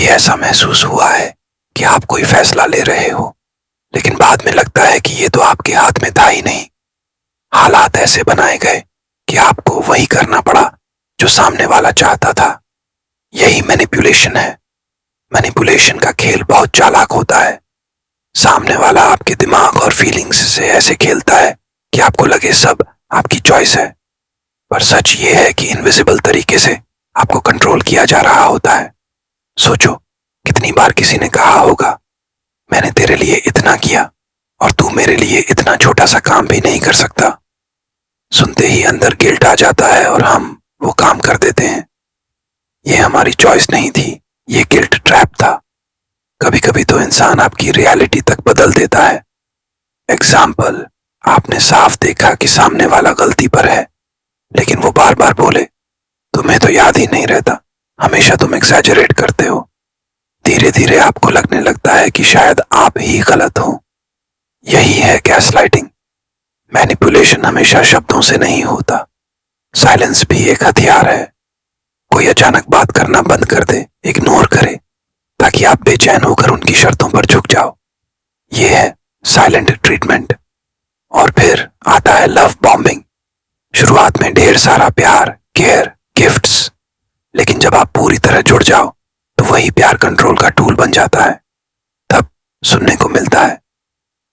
कभी ऐसा महसूस हुआ है कि आप कोई फैसला ले रहे हो, लेकिन बाद में लगता है कि ये तो आपके हाथ में था ही नहीं। हालात ऐसे बनाए गए कि आपको वही करना पड़ा जो सामने वाला चाहता था। यही मैनिपुलेशन है। मैनिपुलेशन का खेल बहुत चालाक होता है। सामने वाला आपके दिमाग और फीलिंग्स से ऐसे खेलता है कि आपको लगे सब आपकी चॉइस है, पर सच ये है कि इनविजिबल तरीके से आपको कंट्रोल किया जा रहा होता है। सोचो, कितनी बार किसी ने कहा होगा, मैंने तेरे लिए इतना किया और तू मेरे लिए इतना छोटा सा काम भी नहीं कर सकता। सुनते ही अंदर गिल्ट आ जाता है और हम वो काम कर देते हैं। ये हमारी चॉइस नहीं थी, ये गिल्ट ट्रैप था। कभी कभी तो इंसान आपकी रियलिटी तक बदल देता है। एग्जाम्पल, आपने साफ देखा कि सामने वाला गलती पर है, लेकिन वो बार बार बोले, तुम्हें तो याद ही नहीं रहता, हमेशा तुम एक्सैजरेट करते हो। धीरे धीरे आपको लगने लगता है कि शायद आप ही गलत हो। यही है गैसलाइटिंग। मैनिपुलेशन हमेशा शब्दों से नहीं होता। साइलेंस भी एक हथियार है। कोई अचानक बात करना बंद कर दे, इग्नोर करे, ताकि आप बेचैन होकर उनकी शर्तों पर झुक जाओ। यह है साइलेंट ट्रीटमेंट। और फिर आता है लव बॉम्बिंग। शुरुआत में ढेर सारा प्यार, केयर, गिफ्ट्स, लेकिन जब आप पूरी तरह जुड़ जाओ तो वही प्यार कंट्रोल का टूल बन जाता है। तब सुनने को मिलता है,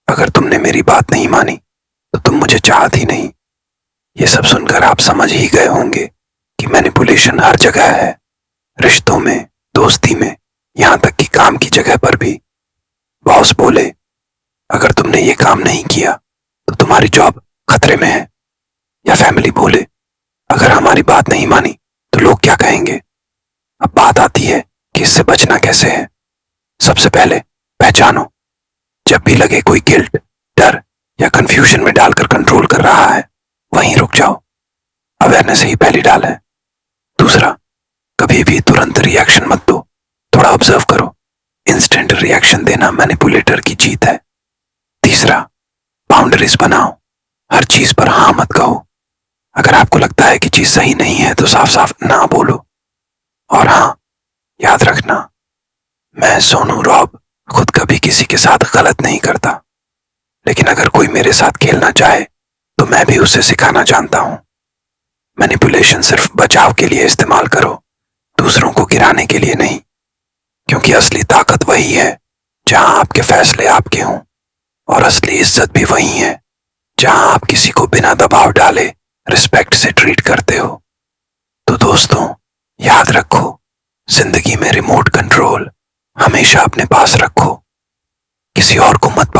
अगर तुमने मेरी बात नहीं मानी तो तुम मुझे चाहती नहीं। ये सब सुनकर आप समझ ही गए होंगे कि मैनिपुलेशन हर जगह है। रिश्तों में, दोस्ती में, यहां तक कि काम की जगह पर भी। बॉस बोले, अगर तुमने ये काम नहीं किया तो तुम्हारी जॉब खतरे में है। या फैमिली बोले, अगर हमारी बात नहीं मानी तो लोग क्या कहेंगे। अब बात आती है कि इससे बचना कैसे है। सबसे पहले पहचानो। जब भी लगे कोई गिल्ट, डर या कंफ्यूजन में डालकर कंट्रोल कर रहा है, वहीं रुक जाओ। अवेयरनेस ही पहली डाल है। दूसरा, कभी भी तुरंत रिएक्शन मत दो, थोड़ा ऑब्जर्व करो। इंस्टेंट रिएक्शन देना मैनिपुलेटर की जीत है। तीसरा, बाउंड्रीज बनाओ। हर चीज पर हाँ मत कहो। अगर आपको लगता है कि चीज सही नहीं है तो साफ साफ ना बोलो। और हाँ, याद रखना, मैं सोनू रॉब खुद कभी किसी के साथ गलत नहीं करता, लेकिन अगर कोई मेरे साथ खेलना चाहे तो मैं भी उसे सिखाना जानता हूं। मैनिपुलेशन सिर्फ बचाव के लिए इस्तेमाल करो, दूसरों को गिराने के लिए नहीं। क्योंकि असली ताकत वही है जहां आपके फैसले आपके हों, और असली इज्जत भी वही है जहां आप किसी को बिना दबाव डाले रिस्पेक्ट से ट्रीट करते हो। तो दोस्तों, याद रखो, जिंदगी में रिमोट कंट्रोल हमेशा अपने पास रखो। किसी और को मत